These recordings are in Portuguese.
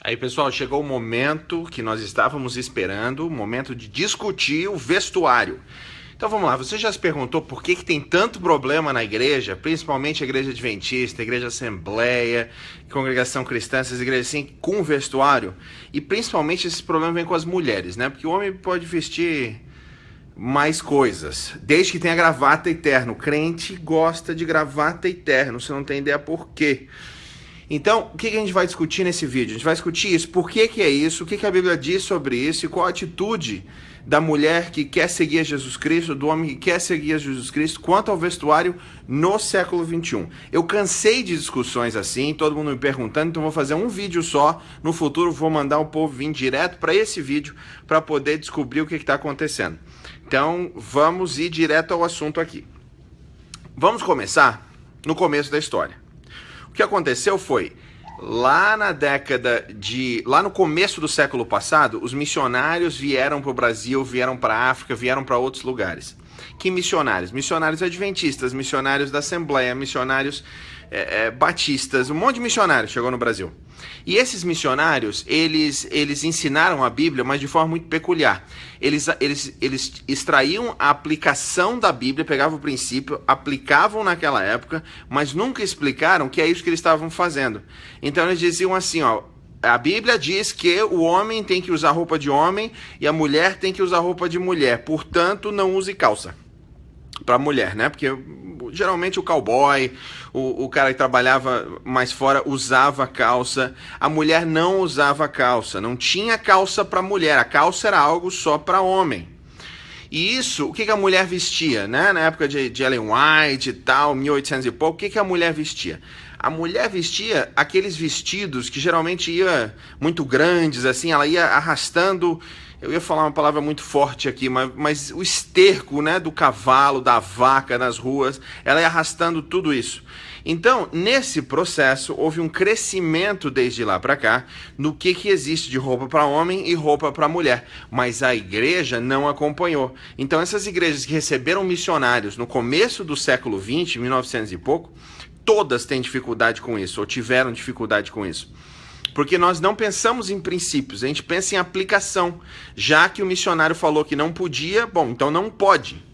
Aí, pessoal, chegou o momento que nós estávamos esperando, o momento de discutir o vestuário. Então vamos lá, você já se perguntou por que tem tanto problema na igreja, principalmente a igreja adventista, a igreja assembleia, congregação cristã, essas igrejas assim, com o vestuário? E principalmente esse problema vem com as mulheres, né? Porque o homem pode vestir mais coisas, desde que tenha gravata e terno. O crente gosta de gravata e terno, você não tem ideia por quê. Então, o que a gente vai discutir nesse vídeo? A gente vai discutir isso, por que é isso, o que a Bíblia diz sobre isso e qual a atitude da mulher que quer seguir a Jesus Cristo, do homem que quer seguir a Jesus Cristo, quanto ao vestuário no século XXI. Eu cansei de discussões assim, todo mundo me perguntando, então vou fazer um vídeo só. No futuro vou mandar o povo vir direto para esse vídeo para poder descobrir o que está acontecendo. Então, vamos ir direto ao assunto aqui. Vamos começar no começo da história. O que aconteceu foi, lá no começo do século passado, os missionários vieram para o Brasil, vieram para a África, vieram para outros lugares. Que missionários? Missionários adventistas, missionários da Assembleia, missionários batistas, um monte de missionários chegou no Brasil. E esses missionários, eles ensinaram a Bíblia, mas de forma muito peculiar. Eles extraíam a aplicação da Bíblia, pegavam o princípio, aplicavam naquela época, mas nunca explicaram que é isso que eles estavam fazendo. Então eles diziam assim, ó, a Bíblia diz que o homem tem que usar roupa de homem e a mulher tem que usar roupa de mulher, portanto não use calça. Para mulher, né? Porque geralmente o cowboy, o cara que trabalhava mais fora usava calça, a mulher não usava calça, não tinha calça para mulher, a calça era algo só para homem. E isso, o que a mulher vestia, né? Na época de Ellen White e tal, 1800 e pouco, o que a mulher vestia? A mulher vestia aqueles vestidos que geralmente ia muito grandes, assim, ela ia arrastando. Eu ia falar uma palavra muito forte aqui, mas o esterco, né, do cavalo, da vaca nas ruas, ela ia arrastando tudo isso. Então, nesse processo, houve um crescimento desde lá para cá no que existe de roupa para homem e roupa para mulher. Mas a igreja não acompanhou. Então, essas igrejas que receberam missionários no começo do século XX, 1900 e pouco, todas têm dificuldade com isso, ou tiveram dificuldade com isso. Porque nós não pensamos em princípios, a gente pensa em aplicação. Já que o missionário falou que não podia, bom, então não pode.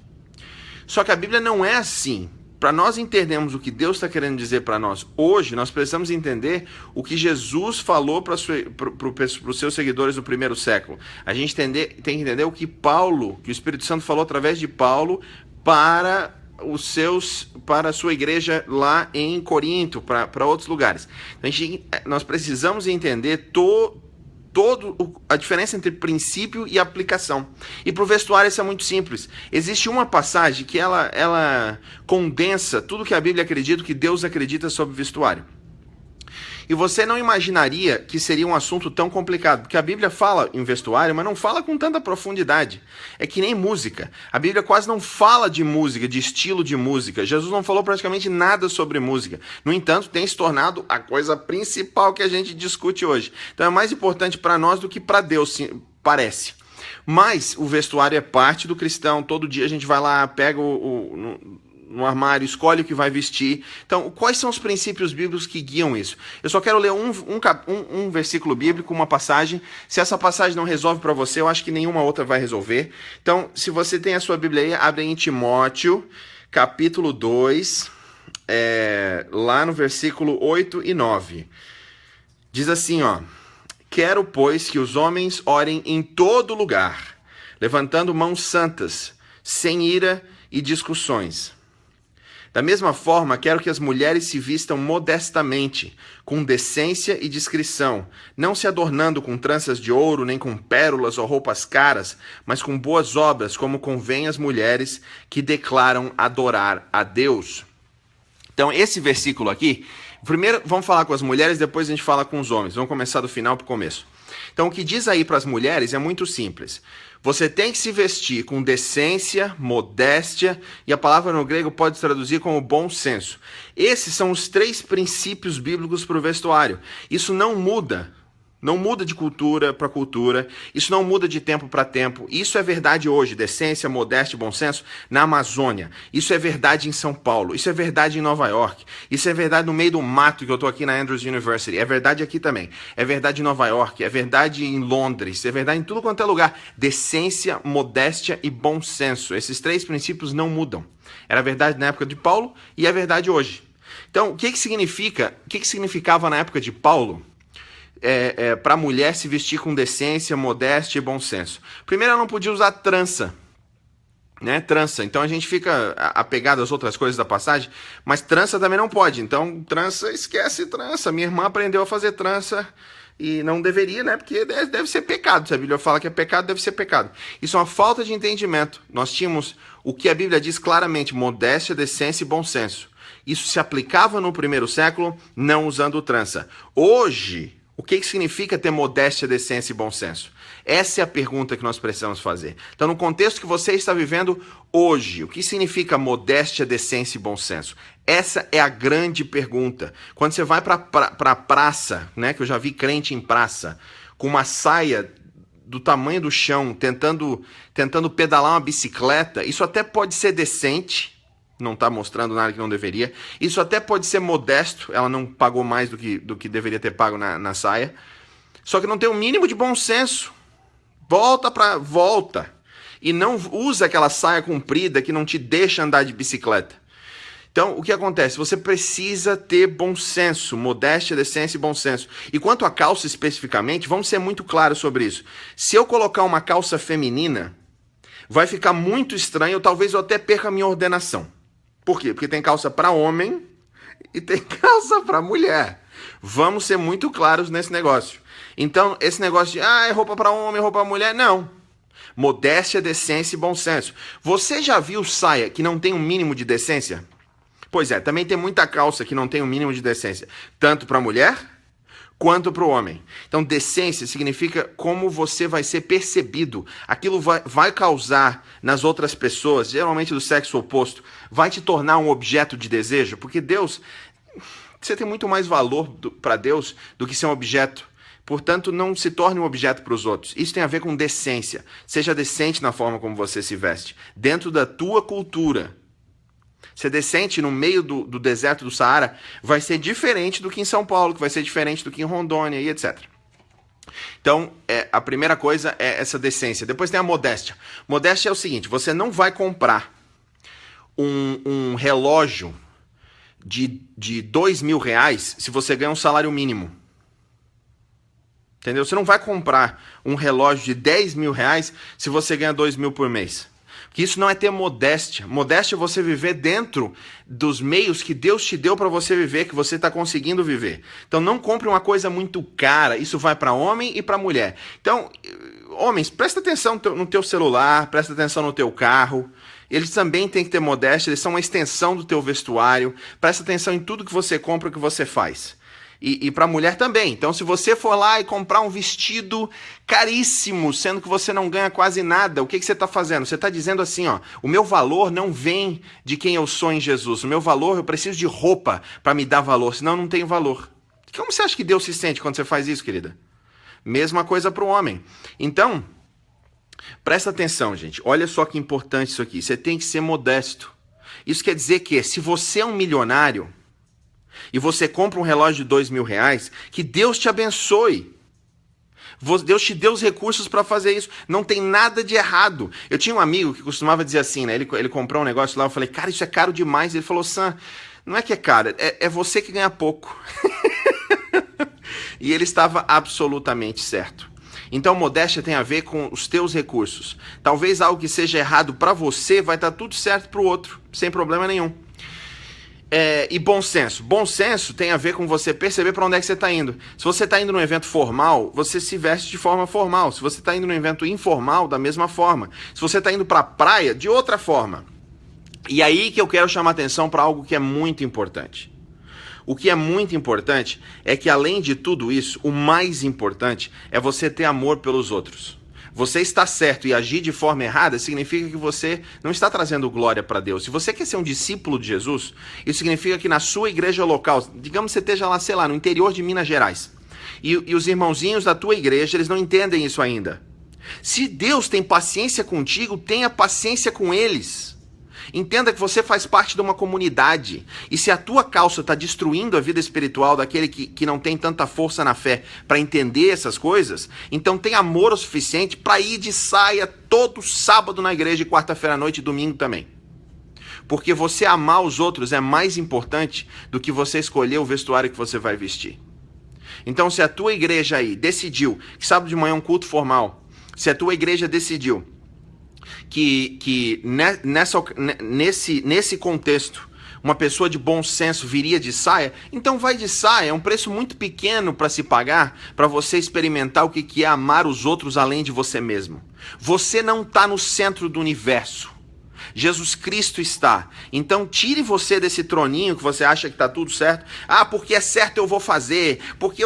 Só que a Bíblia não é assim. Para nós entendermos o que Deus está querendo dizer para nós hoje, nós precisamos entender o que Jesus falou para os seus seguidores do primeiro século. A gente tem que entender o que o Espírito Santo falou através de Paulo para a sua igreja lá em Corinto, para outros lugares. Nós precisamos entender a diferença entre princípio e aplicação. E para o vestuário isso é muito simples. Existe uma passagem que ela condensa tudo que a Bíblia acredita, que Deus acredita sobre vestuário. E você não imaginaria que seria um assunto tão complicado, porque a Bíblia fala em vestuário, mas não fala com tanta profundidade. É que nem música. A Bíblia quase não fala de música, de estilo de música. Jesus não falou praticamente nada sobre música. No entanto, tem se tornado a coisa principal que a gente discute hoje. Então é mais importante para nós do que para Deus, parece. Mas o vestuário é parte do cristão. Todo dia a gente vai lá, pega no armário, escolhe o que vai vestir. Então, quais são os princípios bíblicos que guiam isso? Eu só quero ler um versículo bíblico, uma passagem. Se essa passagem não resolve para você, eu acho que nenhuma outra vai resolver. Então, se você tem a sua Bíblia aí, abre em Timóteo, capítulo 2, lá no versículo 8 e 9. Diz assim, ó: Quero, pois, que os homens orem em todo lugar, levantando mãos santas, sem ira e discussões. Da mesma forma, quero que as mulheres se vistam modestamente, com decência e discrição, não se adornando com tranças de ouro, nem com pérolas ou roupas caras, mas com boas obras, como convém às mulheres que declaram adorar a Deus. Então, esse versículo aqui, primeiro vamos falar com as mulheres, depois a gente fala com os homens. Vamos começar do final para o começo. Então, o que diz aí para as mulheres é muito simples. Você tem que se vestir com decência, modéstia, e a palavra no grego pode traduzir como bom senso. Esses são os 3 princípios bíblicos para o vestuário. Isso não muda Não muda de cultura para cultura, isso não muda de tempo para tempo. Isso é verdade hoje, decência, modéstia e bom senso, na Amazônia. Isso é verdade em São Paulo, isso é verdade em Nova York, isso é verdade no meio do mato que eu estou aqui na Andrews University. É verdade aqui também, é verdade em Nova York, é verdade em Londres, é verdade em tudo quanto é lugar. Decência, modéstia e bom senso. Esses três princípios não mudam. Era verdade na época de Paulo e é verdade hoje. Então, o que significava na época de Paulo? Para a mulher se vestir com decência, modéstia e bom senso. Primeiro, ela não podia usar trança, né? Trança. Então a gente fica apegado às outras coisas da passagem, mas trança também não pode. Então, trança, esquece trança. Minha irmã aprendeu a fazer trança e não deveria, né? Porque deve ser pecado. Se a Bíblia fala que é pecado, deve ser pecado. Isso é uma falta de entendimento. Nós tínhamos o que a Bíblia diz claramente: modéstia, decência e bom senso. Isso se aplicava no primeiro século, não usando trança. Hoje, o que significa ter modéstia, decência e bom senso? Essa é a pergunta que nós precisamos fazer. Então, no contexto que você está vivendo hoje, o que significa modéstia, decência e bom senso? Essa é a grande pergunta. Quando você vai para a praça, né, que eu já vi crente em praça, com uma saia do tamanho do chão, tentando pedalar uma bicicleta, isso até pode ser decente, não está mostrando nada que não deveria. Isso até pode ser modesto, ela não pagou mais do que deveria ter pago na saia. Só que não tem o mínimo de bom senso. Volta. E não usa aquela saia comprida que não te deixa andar de bicicleta. Então, o que acontece? Você precisa ter bom senso, modéstia, decência e bom senso. E quanto à calça especificamente, vamos ser muito claros sobre isso. Se eu colocar uma calça feminina, vai ficar muito estranho, talvez eu até perca a minha ordenação. Por quê? Porque tem calça para homem e tem calça para mulher. Vamos ser muito claros nesse negócio. Então, esse negócio de é roupa para homem, roupa para mulher, não. Modéstia, decência e bom senso. Você já viu saia que não tem um mínimo de decência? Pois é, também tem muita calça que não tem um mínimo de decência, tanto para mulher quanto para o homem. Então, decência significa como você vai ser percebido. Aquilo vai causar nas outras pessoas, geralmente do sexo oposto, vai te tornar um objeto de desejo, porque Deus, você tem muito mais valor para Deus do que ser um objeto. Portanto, não se torne um objeto para os outros. Isso tem a ver com decência. Seja decente na forma como você se veste, dentro da tua cultura. Ser decente no meio do deserto do Saara vai ser diferente do que em São Paulo, que vai ser diferente do que em Rondônia e etc. Então, a primeira coisa é essa decência. Depois tem a modéstia. Modéstia é o seguinte: você não vai comprar um relógio de R$2.000 se você ganha um salário mínimo. Entendeu? Você não vai comprar um relógio de R$10.000 se você ganha R$2.000 por mês. Porque isso não é ter modéstia. Modéstia é você viver dentro dos meios que Deus te deu para você viver, que você está conseguindo viver. Então não compre uma coisa muito cara. Isso vai para homem e para mulher. Então, homens, presta atenção no teu celular, presta atenção no teu carro. Eles também têm que ter modéstia, eles são uma extensão do teu vestuário. Presta atenção em tudo que você compra e que você faz. E para a mulher também. Então, se você for lá e comprar um vestido caríssimo, sendo que você não ganha quase nada, o que você está fazendo? Você está dizendo assim, o meu valor não vem de quem eu sou em Jesus. O meu valor, eu preciso de roupa para me dar valor, senão eu não tenho valor. Como você acha que Deus se sente quando você faz isso, querida? Mesma coisa para o homem. Então, presta atenção, gente. Olha só que importante isso aqui. Você tem que ser modesto. Isso quer dizer que se você é um milionário e você compra um relógio de R$2.000, que Deus te abençoe. Deus te deu os recursos para fazer isso. Não tem nada de errado. Eu tinha um amigo que costumava dizer assim, né? Ele comprou um negócio lá, eu falei, cara, isso é caro demais. Ele falou, Sam, não é que é caro, é você que ganha pouco. E ele estava absolutamente certo. Então, modéstia tem a ver com os teus recursos. Talvez algo que seja errado para você vai estar tudo certo para o outro, sem problema nenhum. E bom senso. Bom senso tem a ver com você perceber para onde é que você está indo. Se você está indo num evento formal, você se veste de forma formal. Se você está indo num evento informal, da mesma forma. Se você está indo para a praia, de outra forma. E aí que eu quero chamar atenção para algo que é muito importante. O que é muito importante é que, além de tudo isso, o mais importante é você ter amor pelos outros. Você está certo e agir de forma errada significa que você não está trazendo glória para Deus. Se você quer ser um discípulo de Jesus, isso significa que na sua igreja local, digamos que você esteja lá, sei lá, no interior de Minas Gerais, E os irmãozinhos da tua igreja, eles não entendem isso ainda. Se Deus tem paciência contigo, tenha paciência com eles. Entenda que você faz parte de uma comunidade. E se a tua causa está destruindo a vida espiritual daquele que não tem tanta força na fé para entender essas coisas, então tem amor o suficiente para ir de saia todo sábado na igreja e quarta-feira à noite e domingo também. Porque você amar os outros é mais importante do que você escolher o vestuário que você vai vestir. Então, se a tua igreja aí decidiu que sábado de manhã é um culto formal, se a tua igreja decidiu que nesse contexto uma pessoa de bom senso viria de saia, então vai de saia. É um preço muito pequeno para se pagar para você experimentar o que é amar os outros além de você mesmo. Você não está no centro do universo. Jesus Cristo está. Então tire você desse troninho que você acha que está tudo certo. Ah, porque é certo eu vou fazer. Porque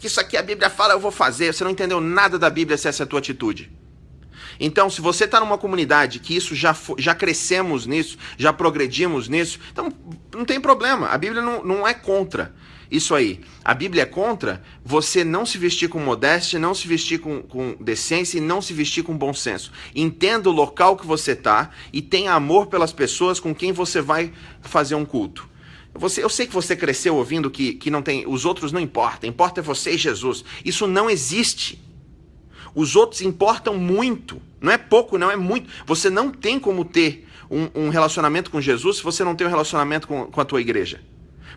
isso aqui a Bíblia fala eu vou fazer. Você não entendeu nada da Bíblia se essa é a tua atitude. Então, se você está numa comunidade que isso já crescemos nisso, já progredimos nisso, então não tem problema. A Bíblia não é contra isso aí. A Bíblia é contra você não se vestir com modéstia, não se vestir com decência e não se vestir com bom senso. Entenda o local que você está e tenha amor pelas pessoas com quem você vai fazer um culto. Eu sei que você cresceu ouvindo que não tem, os outros não importam, importa é você e Jesus. Isso não existe. Os outros importam muito. Não é pouco, não é muito. Você não tem como ter um relacionamento com Jesus se você não tem um relacionamento com a tua igreja.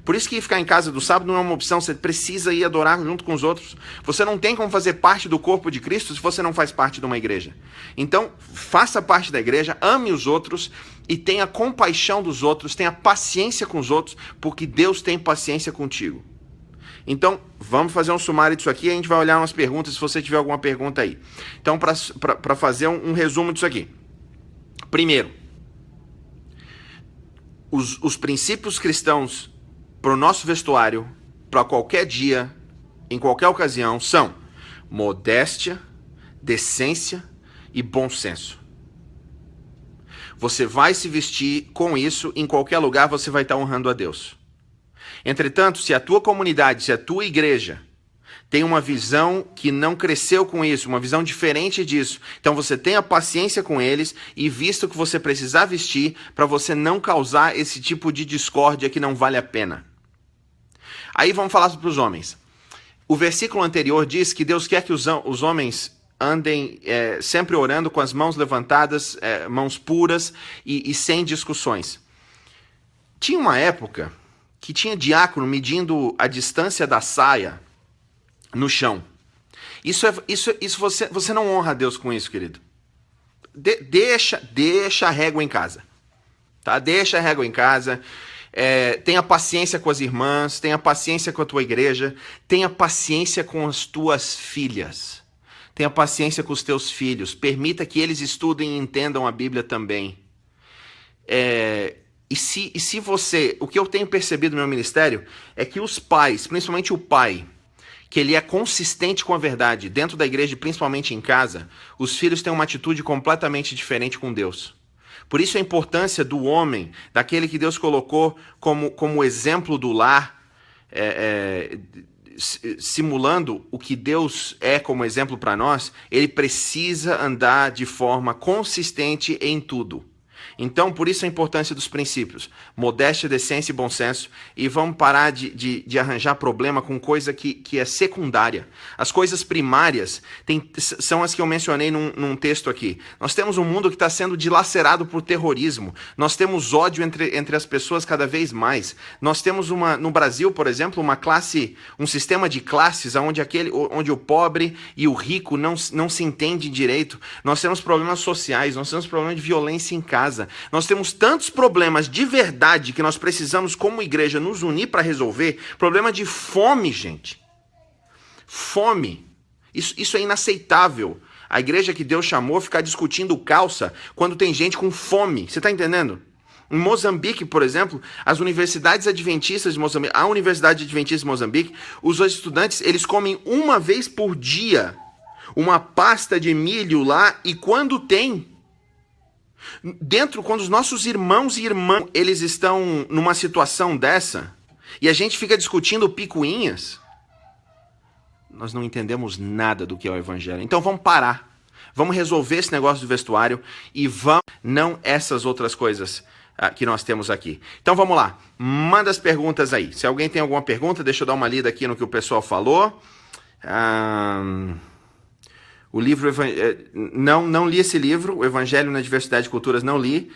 Por isso que ficar em casa do sábado não é uma opção. Você precisa ir adorar junto com os outros. Você não tem como fazer parte do corpo de Cristo se você não faz parte de uma igreja. Então, faça parte da igreja, ame os outros e tenha compaixão dos outros, tenha paciência com os outros, porque Deus tem paciência contigo. Então, vamos fazer um sumário disso aqui e a gente vai olhar umas perguntas, se você tiver alguma pergunta aí. Então, para fazer um resumo disso aqui. Primeiro, os princípios cristãos para o nosso vestuário, para qualquer dia, em qualquer ocasião, são modéstia, decência e bom senso. Você vai se vestir com isso, em qualquer lugar você vai estar honrando a Deus. Entretanto, se a tua comunidade, se a tua igreja tem uma visão que não cresceu com isso, uma visão diferente disso, então você tenha paciência com eles e vista o que você precisar vestir para você não causar esse tipo de discórdia que não vale a pena. Aí vamos falar para os homens. O versículo anterior diz que Deus quer que os homens andem sempre orando com as mãos levantadas, mãos puras e sem discussões. Tinha uma época que tinha diácono medindo a distância da saia no chão. Isso você não honra a Deus com isso, querido. Deixa a régua em casa. Tá? Deixa a régua em casa. Tenha paciência com as irmãs, tenha paciência com a tua igreja, tenha paciência com as tuas filhas. Tenha paciência com os teus filhos. Permita que eles estudem e entendam a Bíblia também. E se você... O que eu tenho percebido no meu ministério é que os pais, principalmente o pai, que ele é consistente com a verdade dentro da igreja, principalmente em casa, os filhos têm uma atitude completamente diferente com Deus. Por isso a importância do homem, daquele que Deus colocou como exemplo do lar, simulando o que Deus é como exemplo para nós, ele precisa andar de forma consistente em tudo. Então, por isso a importância dos princípios. Modéstia, decência e bom senso. E vamos parar de arranjar problema com coisa que é secundária. As coisas primárias são as que eu mencionei num texto aqui. Nós temos um mundo que está sendo dilacerado por terrorismo. Nós temos ódio entre as pessoas cada vez mais. Nós temos no Brasil, por exemplo, um sistema de classes onde o pobre e o rico não se entendem direito. Nós temos problemas sociais, nós temos problemas de violência em casa. Nós temos tantos problemas de verdade que nós precisamos, como igreja, nos unir para resolver. Problema de fome, gente. Fome. Isso é inaceitável. A igreja que Deus chamou ficar discutindo calça quando tem gente com fome. Você está entendendo? Em Moçambique, por exemplo, as universidades adventistas de Moçambique, a Universidade Adventista de Moçambique, os estudantes, eles comem uma vez por dia uma pasta de milho lá e quando tem... quando os nossos irmãos e irmãs, eles estão numa situação dessa, e a gente fica discutindo picuinhas, nós não entendemos nada do que é o evangelho. Então vamos parar. Vamos resolver esse negócio do vestuário e vamos, não essas outras coisas que nós temos aqui. Então vamos lá, manda as perguntas aí. Se alguém tem alguma pergunta, deixa eu dar uma lida aqui no que o pessoal falou. O livro, não li esse livro, o Evangelho na Diversidade de Culturas, não li.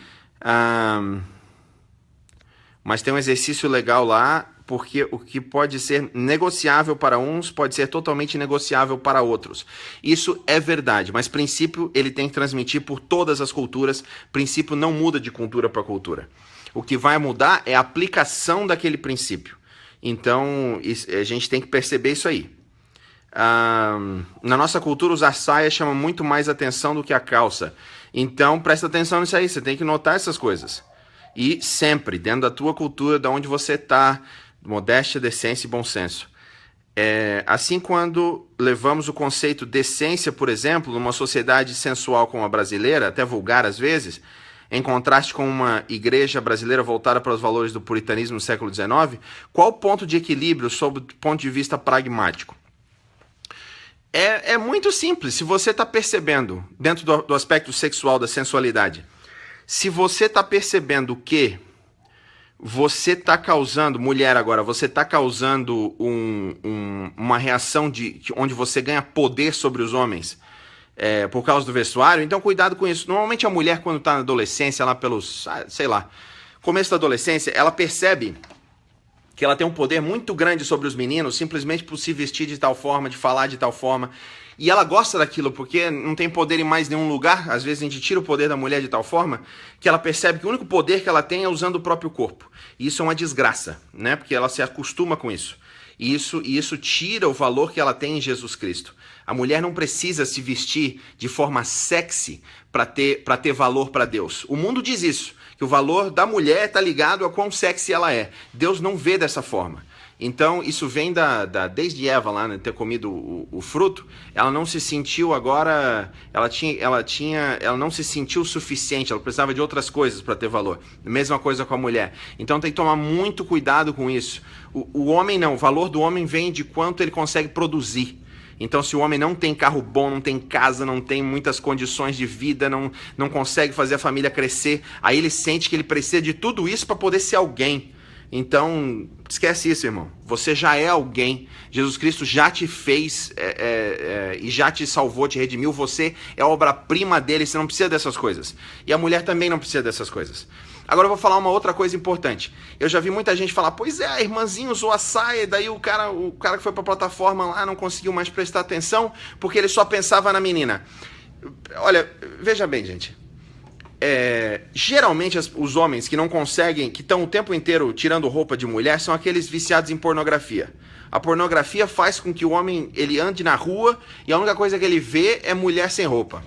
Mas tem um exercício legal lá, porque o que pode ser negociável para uns pode ser totalmente negociável para outros. Isso é verdade, mas princípio ele tem que transmitir por todas as culturas. Princípio não muda de cultura para cultura. O que vai mudar é a aplicação daquele princípio. Então, a gente tem que perceber isso aí. Na nossa cultura, usar saia chama muito mais atenção do que a calça. Então, presta atenção nisso aí, você tem que notar essas coisas. E sempre, dentro da tua cultura, de onde você está, modéstia, decência e bom senso. Assim, quando levamos o conceito de decência, por exemplo, numa sociedade sensual como a brasileira, até vulgar às vezes, em contraste com uma igreja brasileira voltada para os valores do puritanismo no século XIX, qual o ponto de equilíbrio sob o ponto de vista pragmático? É muito simples. Se você está percebendo, dentro do aspecto sexual, da sensualidade, se você está percebendo que você está causando, mulher agora, você está causando uma reação onde você ganha poder sobre os homens por causa do vestuário, então cuidado com isso. Normalmente a mulher, quando está na adolescência, lá pelos, sei lá, começo da adolescência, ela percebe que ela tem um poder muito grande sobre os meninos, simplesmente por se vestir de tal forma, de falar de tal forma. E ela gosta daquilo, porque não tem poder em mais nenhum lugar. Às vezes a gente tira o poder da mulher de tal forma que ela percebe que o único poder que ela tem é usando o próprio corpo. E isso é uma desgraça, né? Porque ela se acostuma com isso. E isso tira o valor que ela tem em Jesus Cristo. A mulher não precisa se vestir de forma sexy para ter valor para Deus. O mundo diz isso, que o valor da mulher está ligado a quão sexy ela é. Deus não vê dessa forma. Então, isso vem desde Eva lá, né, ter comido o fruto. Ela não se sentiu agora, ela não se sentiu suficiente, ela precisava de outras coisas para ter valor. Mesma coisa com a mulher. Então tem que tomar muito cuidado com isso. O homem não, o valor do homem vem de quanto ele consegue produzir. Então, se o homem não tem carro bom, não tem casa, não tem muitas condições de vida, não consegue fazer a família crescer, aí ele sente que ele precisa de tudo isso para poder ser alguém. Então, esquece isso, irmão. Você já é alguém. Jesus Cristo já te fez e já te salvou, te redimiu. Você é a obra-prima dele, você não precisa dessas coisas. E a mulher também não precisa dessas coisas. Agora eu vou falar uma outra coisa importante. Eu já vi muita gente falar, pois é, a irmãzinha usou a saia, daí o cara que foi para a plataforma lá não conseguiu mais prestar atenção porque ele só pensava na menina. Olha, veja bem, gente. Geralmente os homens que não conseguem, que estão o tempo inteiro tirando roupa de mulher, são aqueles viciados em pornografia. A pornografia faz com que o homem ele ande na rua e a única coisa que ele vê é mulher sem roupa.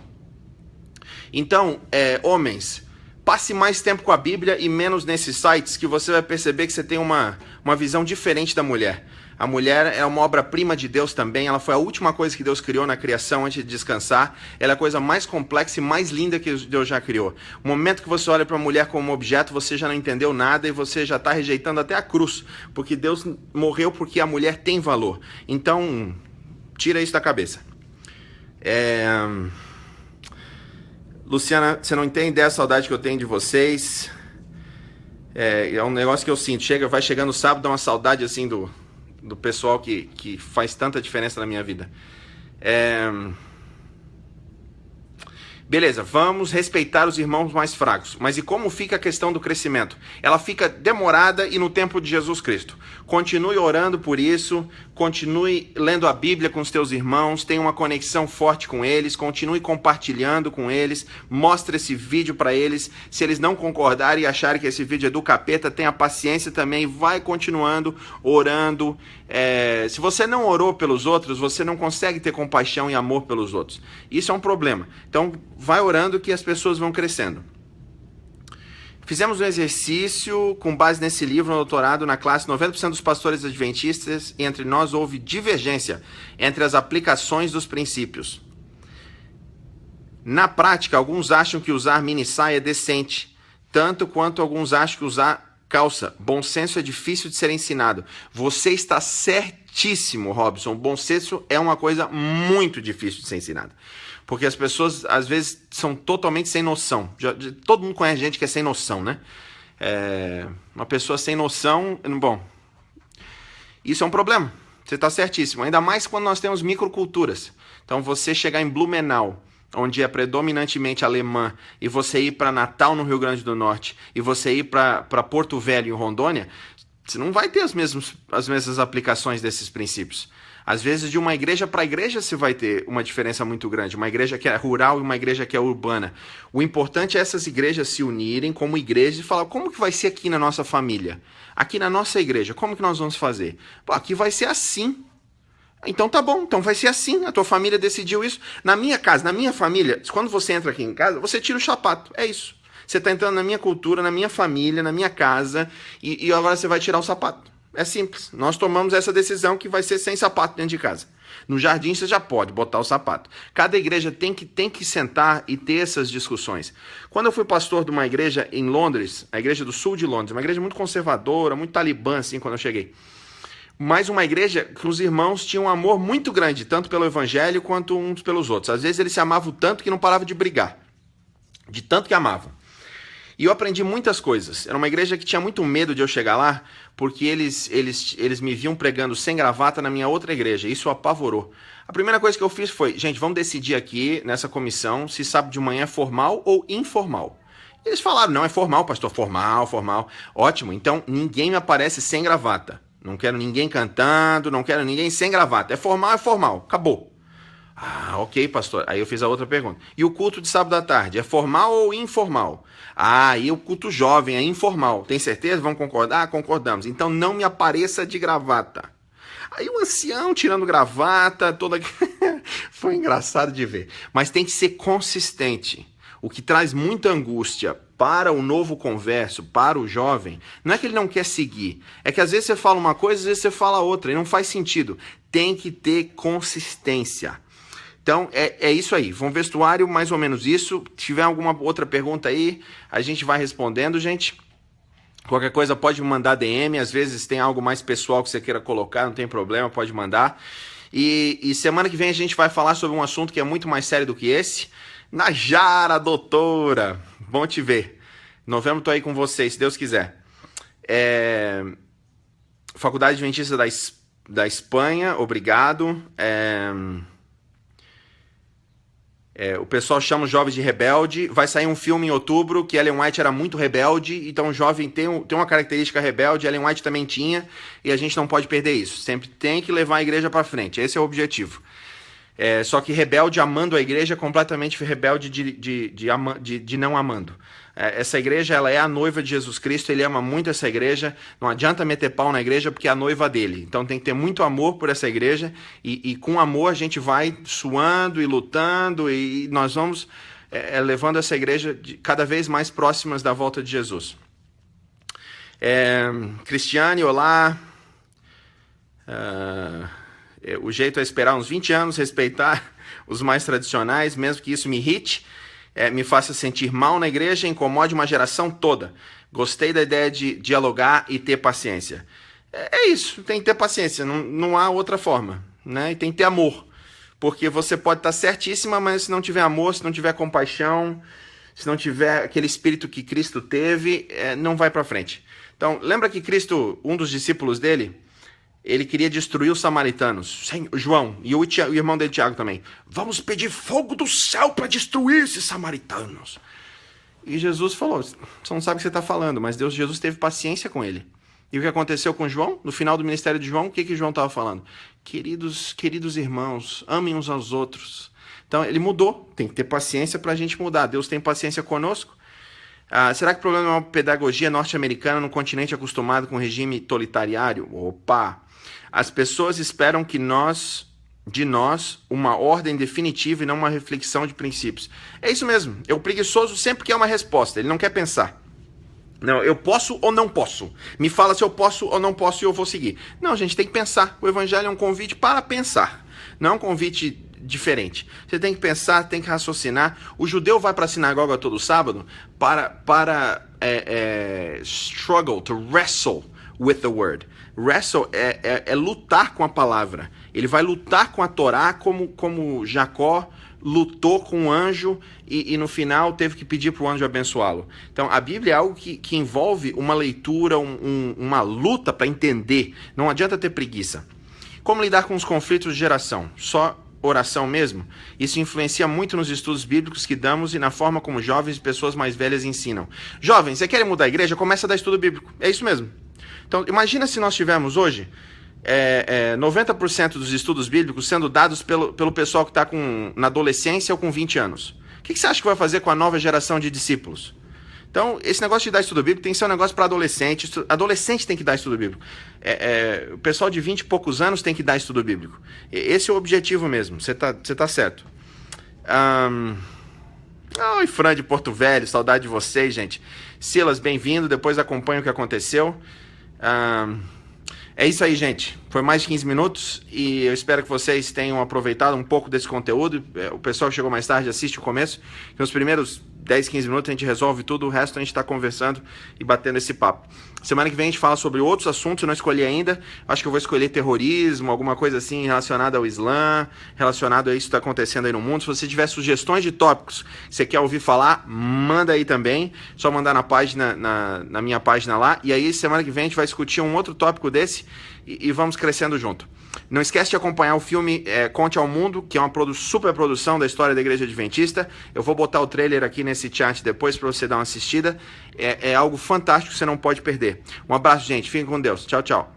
Então, homens, passe mais tempo com a Bíblia e menos nesses sites, que você vai perceber que você tem uma visão diferente da mulher. A mulher é uma obra-prima de Deus também, ela foi a última coisa que Deus criou na criação antes de descansar, ela é a coisa mais complexa e mais linda que Deus já criou. O momento que você olha para a mulher como objeto, você já não entendeu nada e você já está rejeitando até a cruz, porque Deus morreu porque a mulher tem valor. Então, tira isso da cabeça. Luciana, você não tem ideia da saudade que eu tenho de vocês. É um negócio que eu sinto, vai chegando o sábado, dá uma saudade assim do pessoal que faz tanta diferença na minha vida. Beleza, vamos respeitar os irmãos mais fracos. Mas e como fica a questão do crescimento? Ela fica demorada e no tempo de Jesus Cristo. Continue orando por isso, continue lendo a Bíblia com os teus irmãos, tenha uma conexão forte com eles, continue compartilhando com eles, mostre esse vídeo para eles. Se eles não concordarem e acharem que esse vídeo é do capeta, tenha paciência também, vai continuando orando. Se você não orou pelos outros, você não consegue ter compaixão e amor pelos outros. Isso é um problema. Então, vai orando que as pessoas vão crescendo. Fizemos um exercício com base nesse livro, no doutorado, na classe. 90% dos pastores adventistas, e entre nós houve divergência entre as aplicações dos princípios. Na prática, alguns acham que usar mini saia é decente, tanto quanto alguns acham que usar calça. Bom senso é difícil de ser ensinado. Você está certíssimo, Robson. O bom senso é uma coisa muito difícil de ser ensinada. Porque as pessoas, às vezes, são totalmente sem noção. Todo mundo conhece gente que é sem noção, né? Uma pessoa sem noção... Bom, isso é um problema. Você está certíssimo. Ainda mais quando nós temos microculturas. Então, você chegar em Blumenau, onde é predominantemente alemã, e você ir para Natal, no Rio Grande do Norte, e você ir para Porto Velho, em Rondônia, você não vai ter as mesmas aplicações desses princípios. Às vezes, de uma igreja para igreja, você vai ter uma diferença muito grande. Uma igreja que é rural e uma igreja que é urbana. O importante é essas igrejas se unirem como igreja e falar, como que vai ser aqui na nossa família? Aqui na nossa igreja, como que nós vamos fazer? Pô, aqui vai ser assim. Então tá bom, então vai ser assim. A tua família decidiu isso. Na minha casa, na minha família, quando você entra aqui em casa, você tira o sapato. É isso. Você está entrando na minha cultura, na minha família, na minha casa, e agora você vai tirar o sapato. É simples. Nós tomamos essa decisão que vai ser sem sapato dentro de casa. No jardim você já pode botar o sapato. Cada igreja tem que sentar e ter essas discussões. Quando eu fui pastor de uma igreja em Londres, a igreja do sul de Londres, uma igreja muito conservadora, muito talibã, assim, quando eu cheguei. Mas uma igreja que os irmãos tinham um amor muito grande, tanto pelo evangelho quanto uns pelos outros. Às vezes eles se amavam tanto que não paravam de brigar. De tanto que amavam. E eu aprendi muitas coisas. Era uma igreja que tinha muito medo de eu chegar lá, porque eles me viam pregando sem gravata na minha outra igreja. Isso apavorou. A primeira coisa que eu fiz foi, gente, vamos decidir aqui nessa comissão se sábado de manhã é formal ou informal. Eles falaram, não, é formal, pastor, formal. Ótimo, então ninguém me aparece sem gravata. Não quero ninguém cantando, não quero ninguém sem gravata. É formal, acabou. Ah, ok, pastor. Aí eu fiz a outra pergunta. E o culto de sábado à tarde, é formal ou informal? Ah, e o culto jovem é informal. Tem certeza? Vamos concordar? Concordamos. Então não me apareça de gravata. Aí o ancião tirando gravata, toda... Foi engraçado de ver. Mas tem que ser consistente. O que traz muita angústia para o novo converso, para o jovem, não é que ele não quer seguir. É que às vezes você fala uma coisa, às vezes você fala outra. E não faz sentido. Tem que ter consistência. Então, é isso aí. Vão vestuário, mais ou menos isso. Se tiver alguma outra pergunta aí, a gente vai respondendo, gente. Qualquer coisa pode me mandar DM. Às vezes tem algo mais pessoal que você queira colocar, não tem problema, pode mandar. E semana que vem a gente vai falar sobre um assunto que é muito mais sério do que esse. Najara, doutora. Bom te ver. Em novembro tô aí com vocês, se Deus quiser. Faculdade Adventista da Espanha, obrigado. O pessoal chama os jovens de rebelde. Vai sair um filme em outubro que Ellen White era muito rebelde. Então o jovem tem uma característica rebelde. Ellen White também tinha. E a gente não pode perder isso. Sempre tem que levar a igreja para frente. Esse é o objetivo. Só que rebelde amando a igreja é completamente rebelde de não amando. Essa igreja, ela é a noiva de Jesus Cristo. Ele ama muito essa igreja. Não adianta meter pau na igreja porque é a noiva dele. Então tem que ter muito amor por essa igreja. E com amor a gente vai suando e lutando. E nós vamos levando essa igreja cada vez mais próximas da volta de Jesus. Cristiane, olá. O jeito é esperar uns 20 anos, respeitar os mais tradicionais, mesmo que isso me irrite, me faça sentir mal na igreja, incomode uma geração toda. Gostei da ideia de dialogar e ter paciência. É isso, tem que ter paciência, não há outra forma, né? E tem que ter amor, porque você pode estar certíssima, mas se não tiver amor, se não tiver compaixão, se não tiver aquele espírito que Cristo teve, não vai para frente. Então, lembra que Cristo, um dos discípulos dele, ele queria destruir os samaritanos. João e o irmão dele, Tiago, também. Vamos pedir fogo do céu para destruir esses samaritanos. E Jesus falou, você não sabe o que você está falando, mas Jesus teve paciência com ele. E o que aconteceu com João? No final do ministério de João, o que João estava falando? Queridos irmãos, amem uns aos outros. Então ele mudou. Tem que ter paciência para a gente mudar. Deus tem paciência conosco. Será que o problema é uma pedagogia norte-americana no continente acostumado com regime totalitário? Opa! As pessoas esperam de nós uma ordem definitiva e não uma reflexão de princípios. É isso mesmo. O preguiçoso sempre quer uma resposta. Ele não quer pensar. Não, eu posso ou não posso. Me fala se eu posso ou não posso e eu vou seguir. Não, gente, tem que pensar. O evangelho é um convite para pensar. Não é um convite diferente. Você tem que pensar, tem que raciocinar. O judeu vai para a sinagoga todo sábado para struggle, to wrestle with the word. Wrestle é lutar com a palavra. Ele vai lutar com a Torá como Jacó lutou com o anjo e no final teve que pedir para o anjo abençoá-lo. Então a Bíblia é algo que envolve uma leitura, uma luta para entender. Não adianta ter preguiça. Como lidar com os conflitos de geração? Só oração mesmo? Isso influencia muito nos estudos bíblicos que damos e na forma como jovens e pessoas mais velhas ensinam. Jovens, você quer mudar a igreja? Começa a dar estudo bíblico. É isso mesmo. Então imagina se nós tivermos hoje 90% dos estudos bíblicos sendo dados pelo pessoal que está na adolescência ou com 20 anos. O que você acha que vai fazer com a nova geração de discípulos? Então, esse negócio de dar estudo bíblico tem que ser um negócio para adolescente. Adolescente tem que dar estudo bíblico. O pessoal de 20 e poucos anos tem que dar estudo bíblico. Esse é o objetivo mesmo. Você tá certo. Oi, Fran de Porto Velho. Saudade de vocês, gente. Silas, bem-vindo. Depois acompanha o que aconteceu. É isso aí, gente. Foi mais de 15 minutos e eu espero que vocês tenham aproveitado um pouco desse conteúdo. O pessoal que chegou mais tarde assiste o começo. Nos primeiros 10, 15 minutos a gente resolve tudo, o resto a gente está conversando e batendo esse papo. Semana que vem a gente fala sobre outros assuntos, eu não escolhi ainda. Acho que eu vou escolher terrorismo, alguma coisa assim relacionada ao Islã, relacionado a isso que está acontecendo aí no mundo. Se você tiver sugestões de tópicos que você quer ouvir falar, manda aí também. Só mandar na página, na minha página lá. E aí semana que vem a gente vai discutir um outro tópico desse e vamos crescendo junto. Não esquece de acompanhar o filme Conte ao Mundo, que é uma super produção da história da Igreja Adventista. Eu vou botar o trailer aqui nesse chat depois para você dar uma assistida. É algo fantástico que você não pode perder. Um abraço, gente. Fiquem com Deus. Tchau, tchau.